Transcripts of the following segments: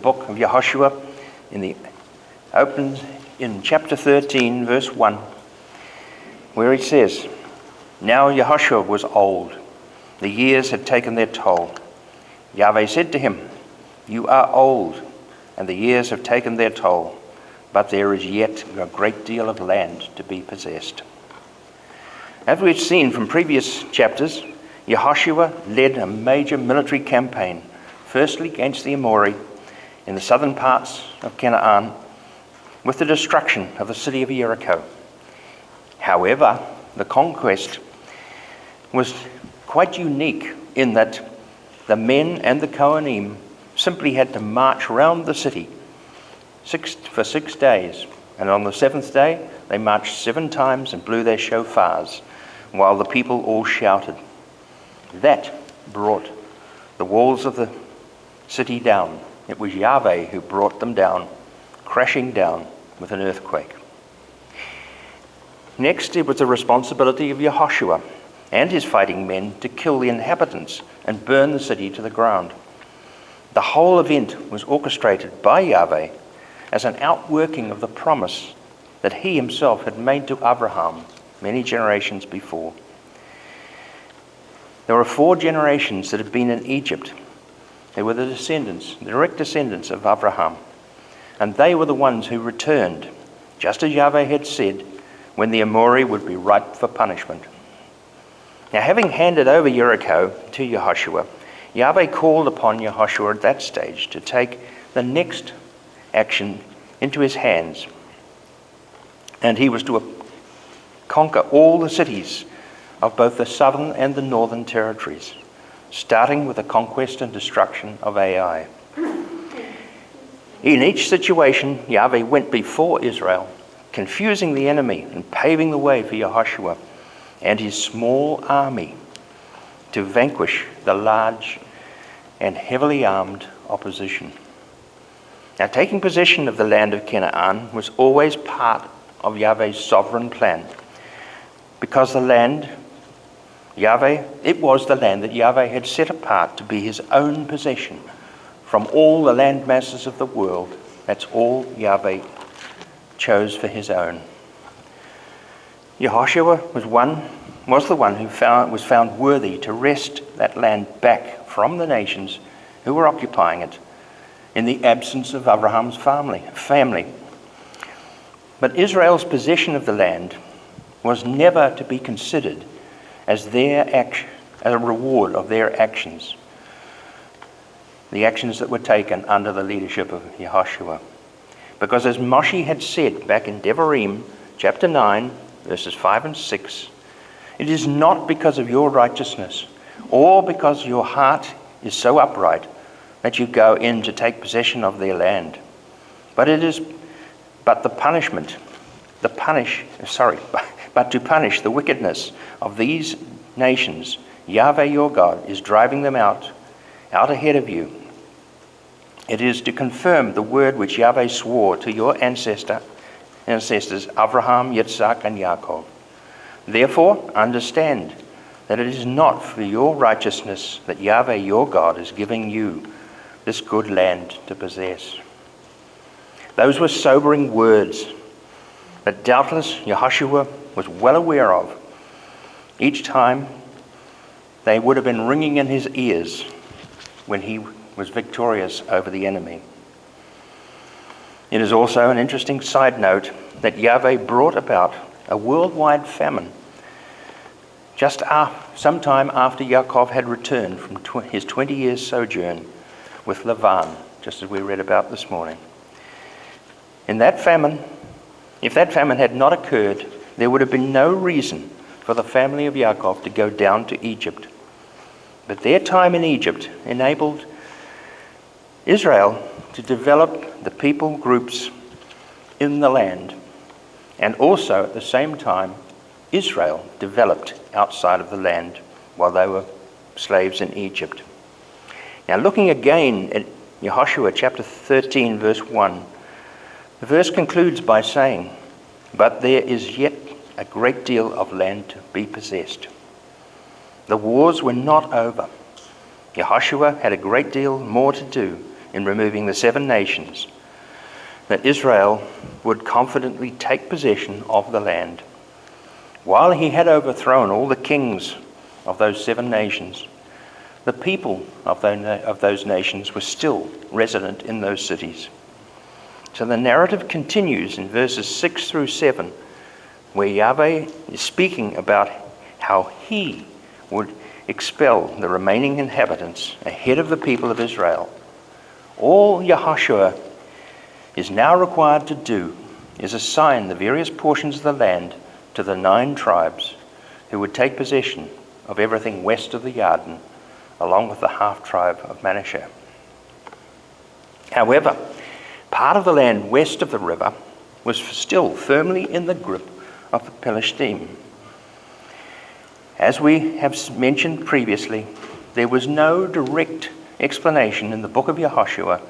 Book of Yehoshua opens in chapter 13, verse 1, where it says, "Now Yehoshua was old. The years had taken their toll. Yahweh said to him, 'You are old, and the years have taken their toll, but there is yet a great deal of land to be possessed.'" As we've seen from previous chapters, Yehoshua led a major military campaign, firstly against the Amori in the southern parts of Canaan, with the destruction of the city of Jericho. However, the conquest was quite unique in that the men and the Kohanim simply had to march around the city for 6 days, and on the seventh day they marched 7 times and blew their shofars while the people all shouted. That brought the walls of the city down. It was Yahweh who brought them down, crashing down with an earthquake. Next, it was the responsibility of Yehoshua and his fighting men to kill the inhabitants and burn the city to the ground. The whole event was orchestrated by Yahweh as an outworking of the promise that he himself had made to Abraham many generations before. There were 4 generations that had been in Egypt. They were the direct descendants of Abraham, and they were the ones who returned, just as Yahweh had said, when the Amori would be ripe for punishment. Now, having handed over Jericho to Yehoshua, Yahweh called upon Yehoshua at that stage to take the next action into his hands, and he was to conquer all the cities of both the southern and the northern territories, starting with the conquest and destruction of Ai. In each situation, Yahweh went before Israel, confusing the enemy and paving the way for Yehoshua and his small army to vanquish the large and heavily armed opposition. Now, taking possession of the land of Canaan was always part of Yahweh's sovereign plan, because it was the land that Yahweh had set apart to be his own possession from all the land masses of the world. That's all Yahweh chose for his own. Yehoshua was the one who was found worthy to wrest that land back from the nations who were occupying it in the absence of Abraham's family. But Israel's possession of the land was never to be considered as a reward of their actions, the actions that were taken under the leadership of Yehoshua. Because as Moshe had said back in Devarim, chapter 9, verses 5 and 6, "It is not because of your righteousness or because your heart is so upright that you go in to take possession of their land, but to punish the wickedness of these nations. Yahweh your God is driving them out ahead of you. It is to confirm the word which Yahweh swore to your ancestors, Abraham, Yitzhak, and Yaakov. Therefore, understand that it is not for your righteousness that Yahweh your God is giving you this good land to possess." Those were sobering words that doubtless Yehoshua was well aware of. Each time they would have been ringing in his ears when he was victorious over the enemy. It is also an interesting side note that Yahweh brought about a worldwide famine just sometime after Yaakov had returned from his 20 years sojourn with Lavan, just as we read about this morning. If that famine had not occurred, there would have been no reason for the family of Yaakov to go down to Egypt. But their time in Egypt enabled Israel to develop the people groups in the land, and also at the same time Israel developed outside of the land while they were slaves in Egypt. Now, looking again at Yehoshua chapter 13 verse 1, the verse concludes by saying, "But there is yet a great deal of land to be possessed." The wars were not over. Yehoshua had a great deal more to do in removing the 7 nations, that Israel would confidently take possession of the land. While he had overthrown all the kings of those 7 nations, the people of those nations were still resident in those cities. So the narrative continues in verses 6 through 7, where Yahweh is speaking about how he would expel the remaining inhabitants ahead of the people of Israel. All Yahushua is now required to do is assign the various portions of the land to the 9 tribes who would take possession of everything west of the Jordan, along with the half-tribe of Manasseh. However, part of the land west of the river was still firmly in the grip of the Philistine. As we have mentioned previously, there was no direct explanation in the book of Yahushua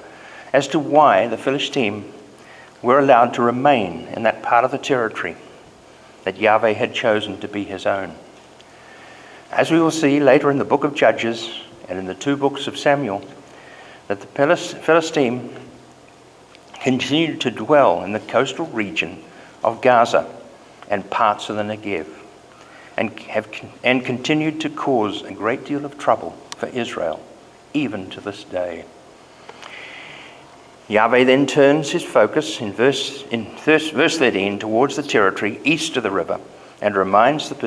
as to why the Philistine were allowed to remain in that part of the territory that Yahweh had chosen to be his own. As we will see later in the book of Judges and in the 2 books of Samuel, that the Philistine continued to dwell in the coastal region of Gaza and parts of the Negev, and continued to cause a great deal of trouble for Israel, even to this day. Yahweh then turns his focus in verse 13 towards the territory east of the river, and reminds that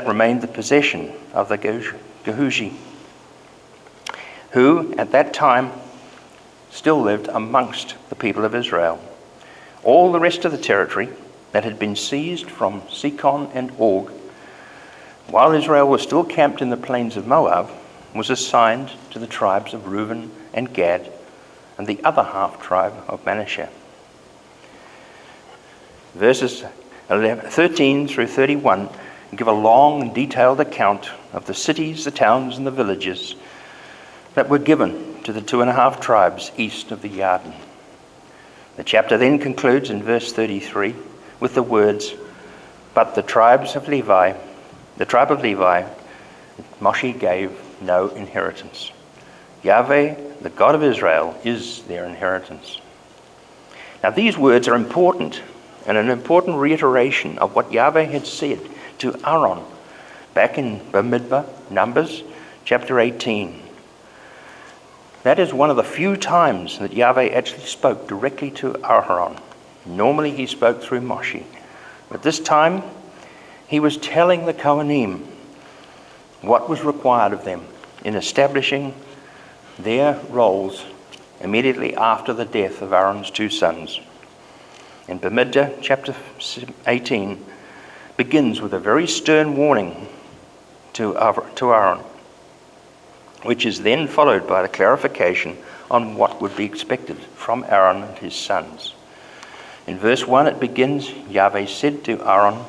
remained the possession of the Gehushi, who at that time still lived amongst the people of Israel. All the rest of the territory that had been seized from Sikon and Og, while Israel was still camped in the plains of Moab, was assigned to the tribes of Reuben and Gad and the other half-tribe of Manasseh. Verses 13 through 31 give a long and detailed account of the cities, the towns, and the villages that were given to the 2.5 tribes east of the Jordan. The chapter then concludes in verse 33 with the words, "But the tribe of Levi, Moshe gave no inheritance. Yahweh, the God of Israel, is their inheritance." Now these words are important, and an important reiteration of what Yahweh had said to Aaron back in Bamidbar, Numbers, chapter 18. That is one of the few times that Yahweh actually spoke directly to Aaron. Normally he spoke through Moshe, but this time he was telling the Kohanim what was required of them in establishing their roles immediately after the death of Aaron's 2 sons. In Bamidbar, chapter 18, begins with a very stern warning to Aaron, which is then followed by the clarification on what would be expected from Aaron and his sons. In verse 1 it begins, Yahweh said to Aaron,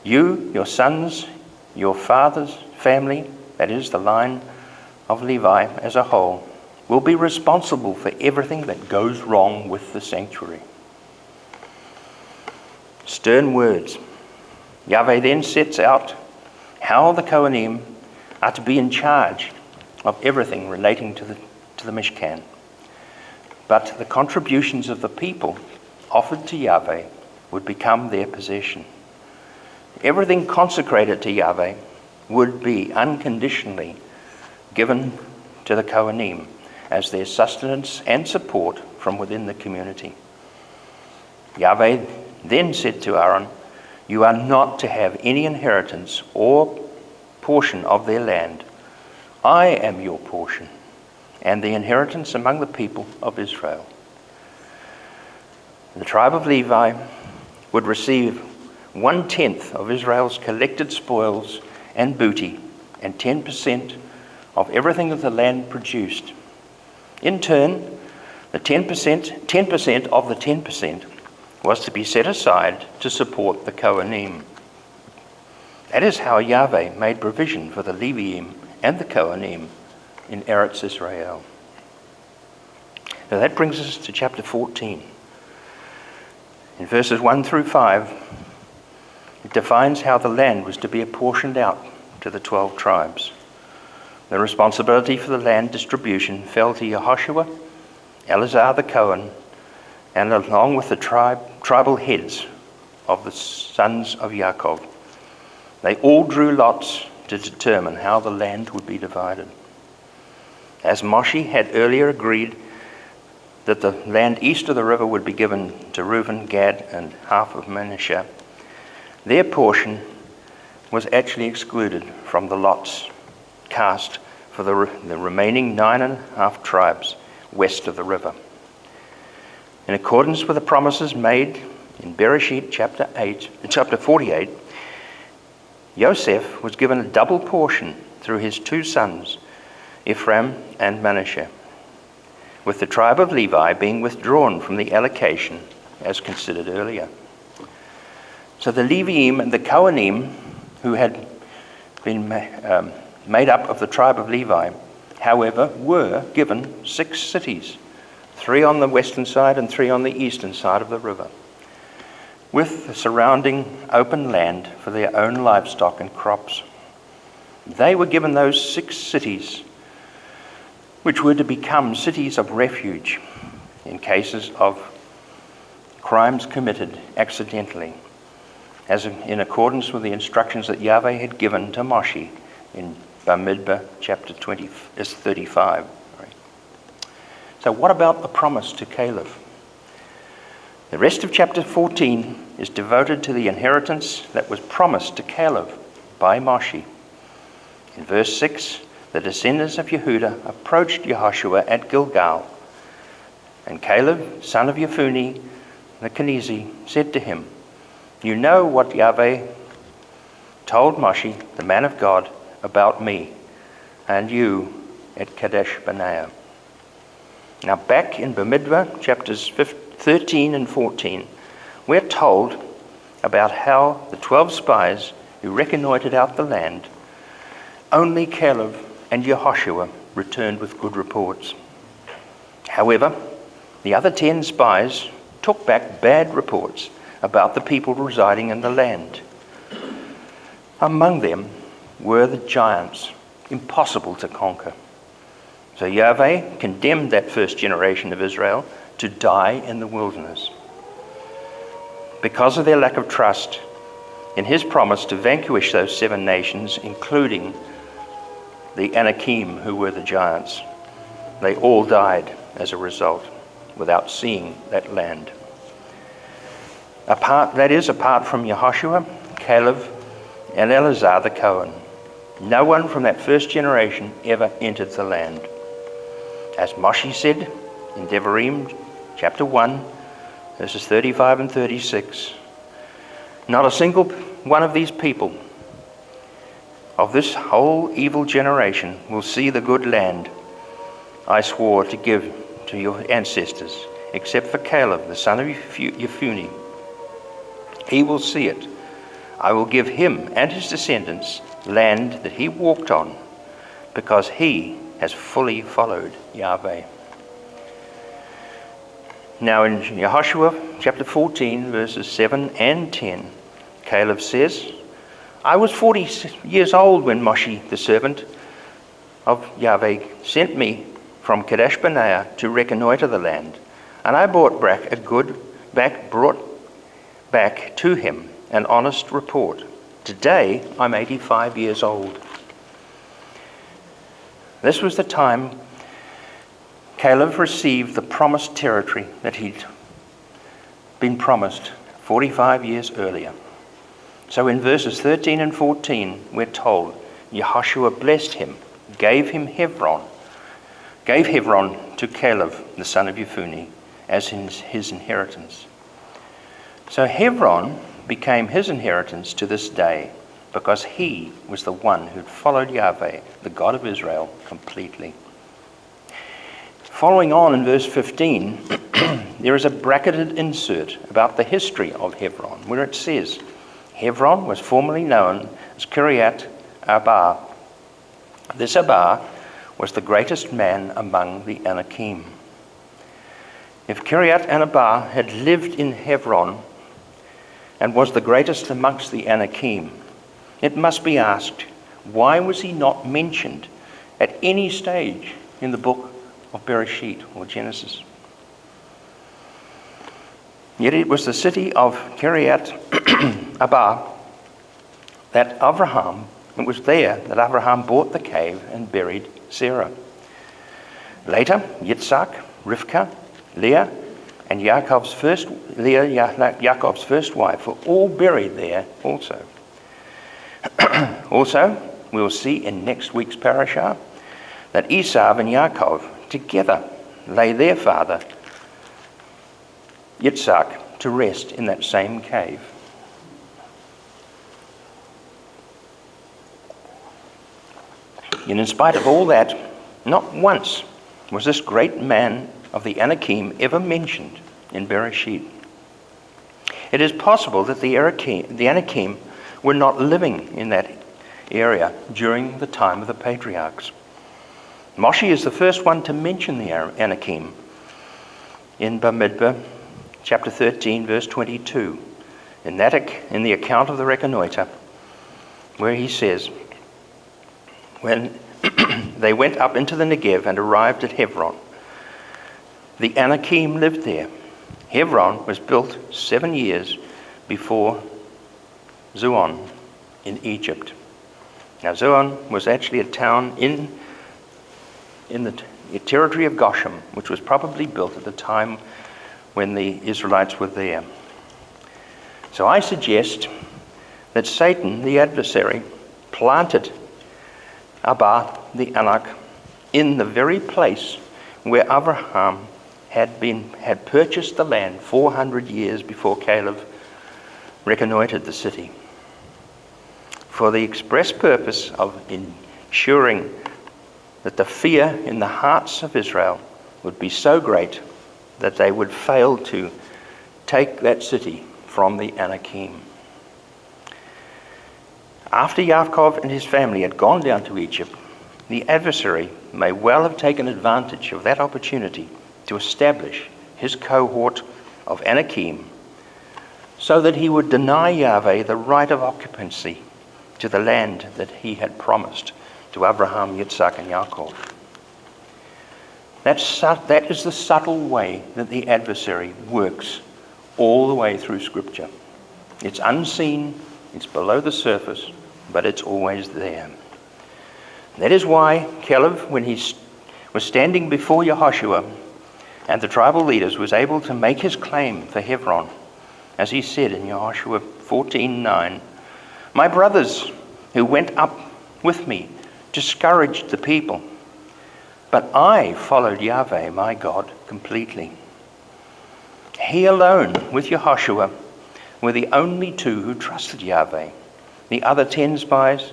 "You, your sons, your father's family," that is the line of Levi as a whole, "will be responsible for everything that goes wrong with the sanctuary." Stern words. Yahweh then sets out how the Kohanim are to be in charge of everything relating to the Mishkan. But the contributions of the people offered to Yahweh would become their possession. Everything consecrated to Yahweh would be unconditionally given to the Kohanim as their sustenance and support from within the community. Yahweh then said to Aaron, "You are not to have any inheritance or portion of their land. I am your portion and the inheritance among the people of Israel." The tribe of Levi would receive 1/10 of Israel's collected spoils and booty, and 10% of everything that the land produced. In turn, the 10% of the 10% was to be set aside to support the Kohanim. That is how Yahweh made provision for the Leviim and the Kohanim in Eretz Israel. Now that brings us to chapter 14. In verses 1 through 5, it defines how the land was to be apportioned out to the 12 tribes. The responsibility for the land distribution fell to Yehoshua, Eleazar the Cohen, and along with the tribal heads of the sons of Yaakov. They all drew lots to determine how the land would be divided. As Moshe had earlier agreed that the land east of the river would be given to Reuben, Gad, and half of Manasseh, their portion was actually excluded from the lots cast for the remaining 9.5 tribes west of the river. In accordance with the promises made in Bereshit chapter 48, Joseph was given a double portion through his two sons, Ephraim and Manasseh, with the tribe of Levi being withdrawn from the allocation as considered earlier. So the Leviim and the Kohanim, who had been made up of the tribe of Levi, however, were given 6 cities, 3 on the western side and 3 on the eastern side of the river, with the surrounding open land for their own livestock and crops. They were given those 6 cities, which were to become cities of refuge in cases of crimes committed accidentally, as in accordance with the instructions that Yahweh had given to Moshe in Bamidbar chapter 35. So what about the promise to Caleb? The rest of chapter 14 is devoted to the inheritance that was promised to Caleb by Moshe. In verse 6, the descendants of Yehudah approached Yehoshua at Gilgal, and Caleb, son of Yefunni the Kenizi, said to him, "You know what Yahweh told Moshe, the man of God, about me and you at Kadesh Barnea." Now back in Bamidbar, chapters 13 and 14, we're told about how the 12 spies who reconnoitered out the land, only Caleb and Yehoshua returned with good reports. However, the other 10 spies took back bad reports about the people residing in the land. Among them were the giants, impossible to conquer. So Yahweh condemned that first generation of Israel to die in the wilderness because of their lack of trust in his promise to vanquish those 7 nations, including the Anakim, who were the giants. They all died as a result without seeing that land. Apart from Yehoshua, Caleb, and Eleazar the Cohen, no one from that first generation ever entered the land. As Moshe said in Devarim chapter 1, verses 35 and 36, not a single one of these people of this whole evil generation will see the good land I swore to give to your ancestors, except for Caleb, the son of Yefunni. He will see it. I will give him and his descendants land that he walked on, because he has fully followed Yahweh. Now in Yehoshua chapter 14, verses 7 and 10, Caleb says, "I was 40 years old when Moshe, the servant of Yahweh, sent me from Kadesh Barnea to reconnoiter the land, and I brought back to him an honest report. Today I'm 85 years old." This was the time Caleb received the promised territory that he'd been promised 45 years earlier. So in verses 13 and 14, we're told Yehoshua blessed him, gave Hebron to Caleb, the son of Yefunni, as his inheritance. So Hebron became his inheritance to this day, because he was the one who'd followed Yahweh, the God of Israel, completely. Following on in verse 15, there is a bracketed insert about the history of Hebron, where it says, Hebron was formerly known as Kiryat Arba. This Arba was the greatest man among the Anakim. If Kiryat Arba had lived in Hebron and was the greatest amongst the Anakim, it must be asked, why was he not mentioned at any stage in the book of Bereshit or Genesis. Yet it was the city of Kiryat Arba that it was there that Abraham bought the cave and buried Sarah. Later, Yitzhak, Rivkah, Leah, and Yaakov's first wife, were all buried there also. Also, we will see in next week's parashah that Esau and Yaakov together lay their father, Yitzhak, to rest in that same cave. And in spite of all that, not once was this great man of the Anakim ever mentioned in Bereshit. It is possible that the Anakim were not living in that area during the time of the patriarchs. Moshe is the first one to mention the Anakim in Bamidbar, chapter 13, verse 22, in the account of the reconnoiter, where he says, when they went up into the Negev and arrived at Hebron, the Anakim lived there. Hebron was built 7 years before Zoan in Egypt. Now Zoan was actually a town in the territory of Goshen, which was probably built at the time when the Israelites were there. So I suggest that Satan, the adversary, planted Abba, the Anak, in the very place where Abraham had purchased the land 400 years before Caleb reconnoitered the city, for the express purpose of ensuring that the fear in the hearts of Israel would be so great that they would fail to take that city from the Anakim. After Yaakov and his family had gone down to Egypt, the adversary may well have taken advantage of that opportunity to establish his cohort of Anakim so that he would deny Yahweh the right of occupancy to the land that he had promised to Abraham, Yitzhak, and Yaakov. That is the subtle way that the adversary works all the way through Scripture. It's unseen, it's below the surface, but it's always there. That is why Caleb, when he was standing before Yehoshua and the tribal leaders, was able to make his claim for Hebron, as he said in Yehoshua 14:9, "My brothers who went up with me discouraged the people, but I followed Yahweh, my God, completely." He alone, with Yehoshua, were the only two who trusted Yahweh. The other 10 spies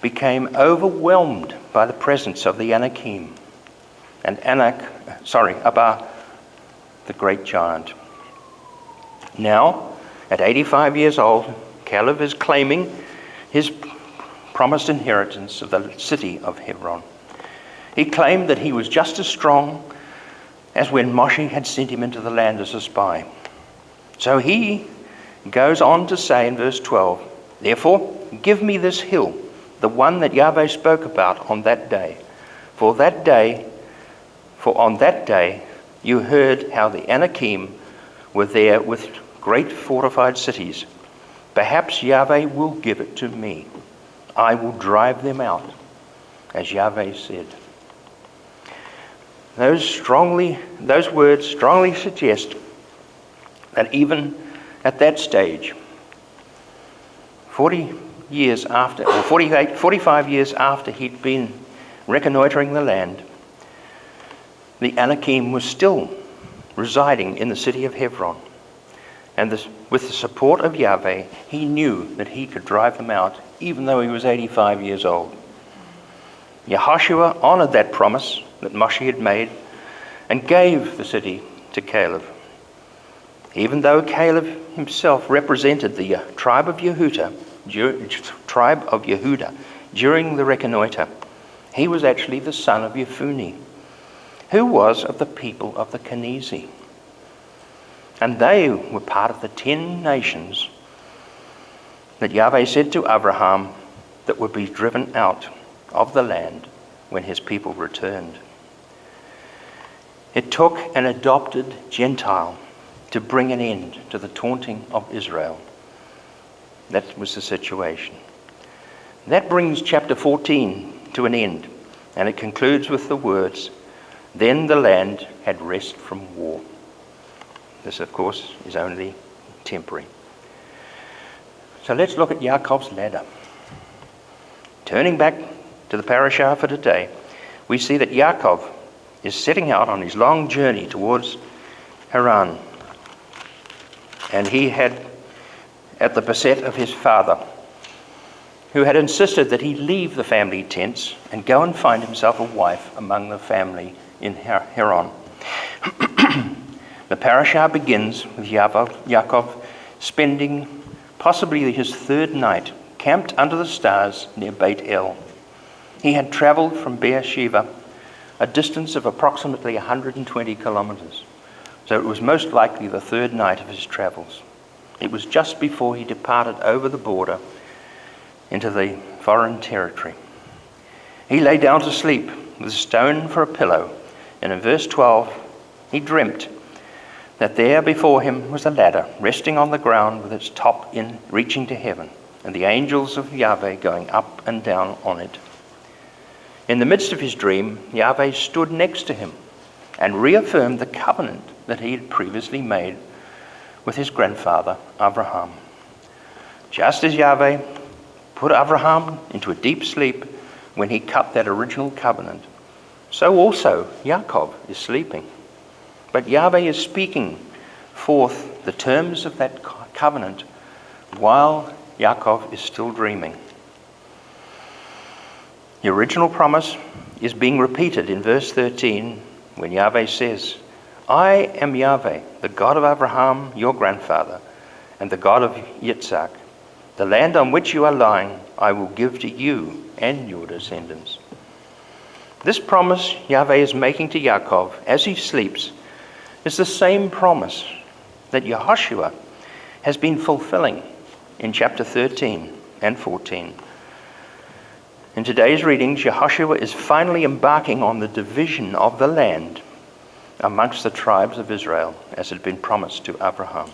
became overwhelmed by the presence of the Anakim and Abba, the great giant. Now, at 85 years old, Caleb is claiming his promised inheritance of the city of Hebron. He claimed that he was just as strong as when Moshe had sent him into the land as a spy. So he goes on to say in verse 12, "Therefore, give me this hill, the one that Yahweh spoke about on that day. For on that day you heard how the Anakim were there with great fortified cities. Perhaps Yahweh will give it to me. I will drive them out, as Yahweh said." Those words strongly suggest that even at that stage, 45 years after he'd been reconnoitering the land, the Anakim was still residing in the city of Hebron. And with the support of Yahweh, he knew that he could drive them out, even though he was 85 years old. Yehoshua honored that promise that Moshe had made and gave the city to Caleb. Even though Caleb himself represented the tribe of Yehuda during the reconnoiter, he was actually the son of Yefunni, who was of the people of the Kenizi. And they were part of the 10 nations that Yahweh said to Abraham that would be driven out of the land when his people returned. It took an adopted Gentile to bring an end to the taunting of Israel. That was the situation. That brings chapter 14 to an end, and it concludes with the words, "Then the land had rest from war." This, of course, is only temporary. So let's look at Yaakov's ladder. Turning back to the parashah for today, we see that Yaakov is setting out on his long journey towards Haran. And he had, at the behest of his father, who had insisted that he leave the family tents and go and find himself a wife among the family in Haran. The parashah begins with Yaakov spending possibly his third night camped under the stars near Beit El. He had travelled from Beersheba, a distance of approximately 120 kilometres, so it was most likely the third night of his travels. It was just before he departed over the border into the foreign territory. He lay down to sleep with a stone for a pillow, and in verse 12 he dreamt that there before him was a ladder resting on the ground with its top reaching to heaven, and the angels of Yahweh going up and down on it. In the midst of his dream, Yahweh stood next to him and reaffirmed the covenant that he had previously made with his grandfather Abraham. Just as Yahweh put Abraham into a deep sleep when he cut that original covenant, so also Yaakov is sleeping. But Yahweh is speaking forth the terms of that covenant while Yaakov is still dreaming. The original promise is being repeated in verse 13 when Yahweh says, "I am Yahweh, the God of Abraham, your grandfather, and the God of Yitzhak. The land on which you are lying I will give to you and your descendants." This promise Yahweh is making to Yaakov as he sleeps is the same promise that Yehoshua has been fulfilling in chapter 13 and 14. In today's readings, Yehoshua is finally embarking on the division of the land amongst the tribes of Israel as had been promised to Abraham.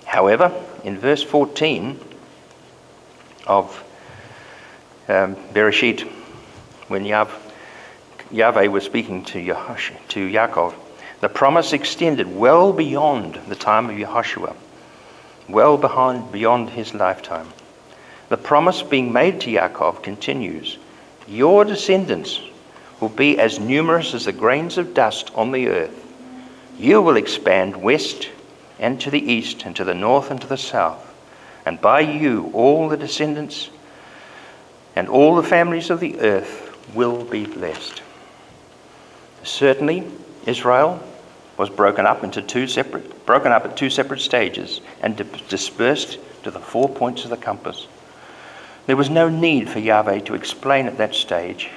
However, in verse 14 of Bereshit, when Yahweh was speaking to Yaakov, the promise extended well beyond the time of Yehoshua, well beyond his lifetime. The promise being made to Yaakov continues, "Your descendants will be as numerous as the grains of dust on the earth. You will expand west and to the east and to the north and to the south, and by you all the descendants and all the families of the earth will be blessed." Certainly, Israel was broken up at two separate stages and dispersed to the 4 points of the compass. There was no need for Yahweh to explain at that stage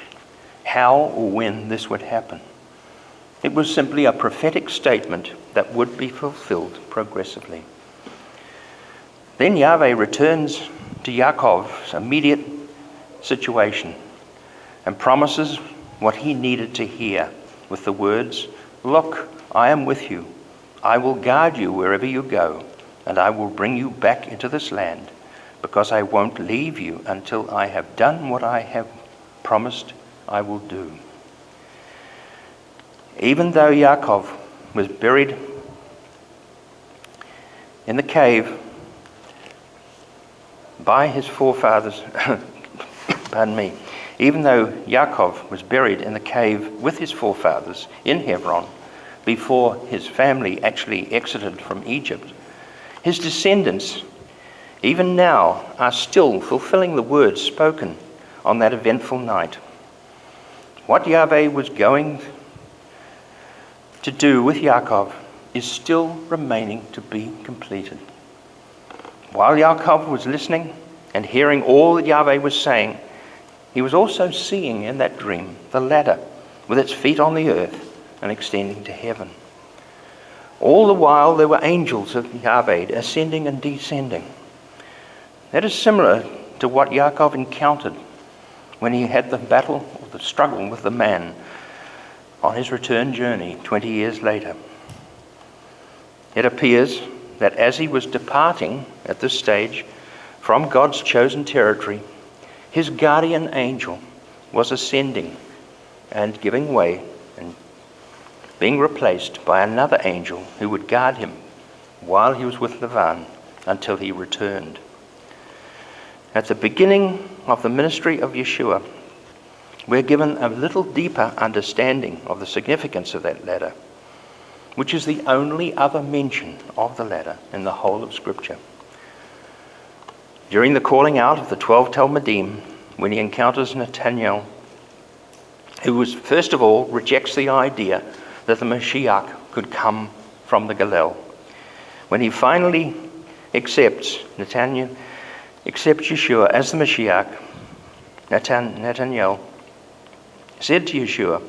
how or when this would happen. It was simply a prophetic statement that would be fulfilled progressively. Then Yahweh returns to Yaakov's immediate situation and promises what he needed to hear with the words, "Look, I am with you. I will guard you wherever you go, and I will bring you back into this land, because I won't leave you until I have done what I have promised I will do." Even though Yaakov was buried in the cave by his forefathers, even though Yaakov was buried in the cave with his forefathers in Hebron before his family actually exited from Egypt, his descendants even now are still fulfilling the words spoken on that eventful night. What Yahweh was going to do with Yaakov is still remaining to be completed. While Yaakov was listening and hearing all that Yahweh was saying, he was also seeing in that dream the ladder with its feet on the earth and extending to heaven. All the while there were angels of Yahweh ascending and descending. That is similar to what Yaakov encountered when he had the battle of the struggle with the man on his return journey 20 years later. It appears that as he was departing at this stage from God's chosen territory, his guardian angel was ascending and giving way and being replaced by another angel who would guard him while he was with Lavan until he returned. At the beginning of the ministry of Yeshua, we're given a little deeper understanding of the significance of that ladder, which is the only other mention of the ladder in the whole of Scripture. During the calling out of the 12 Talmudim, when he encounters Nathanael, who was, first of all, rejects the idea that the Mashiach could come from the Galilee. When he finally Nathanael accepts Yeshua as the Mashiach, Nathanael said to Yeshua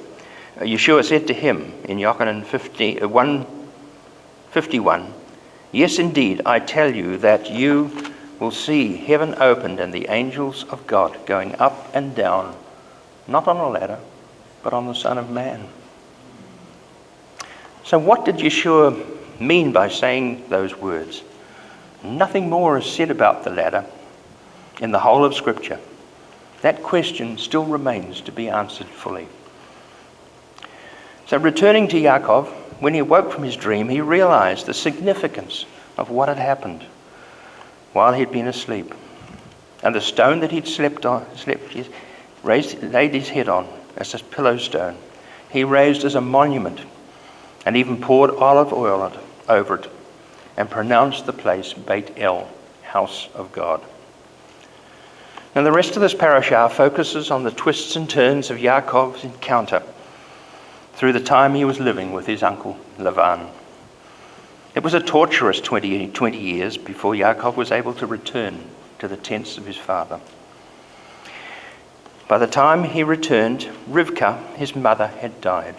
said to him in Yochanan 1:51, "Yes, indeed, I tell you that you will see heaven opened and the angels of God going up and down, not on a ladder, but on the Son of Man." So what did Yeshua mean by saying those words? Nothing more is said about the ladder in the whole of Scripture. That question still remains to be answered fully. So returning to Yaakov, when he awoke from his dream, he realized the significance of what had happened while he'd been asleep. And the stone that he'd laid his head on as a pillow stone, he raised as a monument and even poured olive oil over it and pronounced the place Beit El, house of God. And the rest of this parashah focuses on the twists and turns of Yaakov's encounter through the time he was living with his uncle Lavan. It was a torturous 20 years before Yaakov was able to return to the tents of his father. By the time he returned, Rivkah, his mother, had died.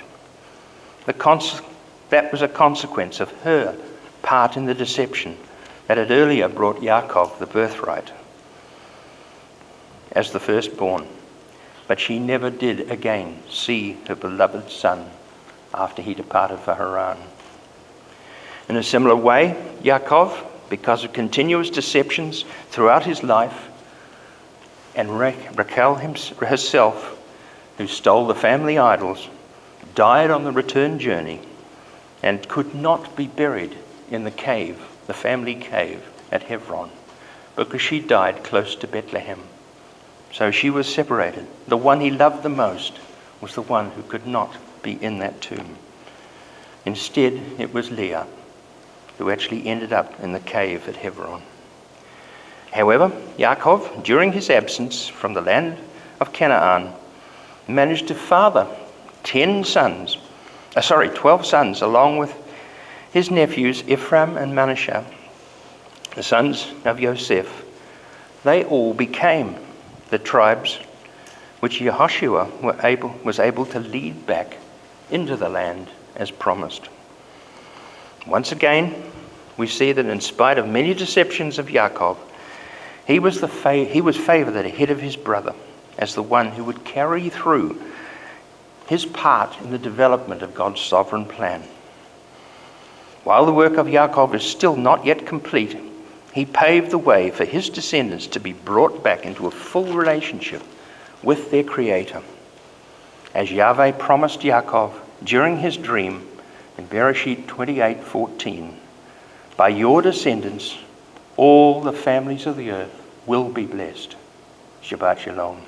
That was a consequence of her part in the deception that had earlier brought Yaakov the birthright as the firstborn. But she never did again see her beloved son after he departed for Haran. In a similar way, Yaakov, because of continuous deceptions throughout his life, and Rachel herself, who stole the family idols, died on the return journey and could not be buried in the cave, the family cave at Hebron, because she died close to Bethlehem. So she was separated. The one he loved the most was the one who could not be in that tomb. Instead, it was Leah who actually ended up in the cave at Hebron. However, Yaakov, during his absence from the land of Canaan, managed to father 12 sons, along with his nephews Ephraim and Manasseh, the sons of Joseph. They all became the tribes which Yehoshua was able to lead back into the land as promised. Once again, we see that in spite of many deceptions of Yaakov, he was favored ahead of his brother as the one who would carry through his part in the development of God's sovereign plan. While the work of Yaakov is still not yet complete, he paved the way for his descendants to be brought back into a full relationship with their Creator. As Yahweh promised Yaakov during his dream in Bereshit 28:14, by your descendants, all the families of the earth will be blessed. Shabbat Shalom.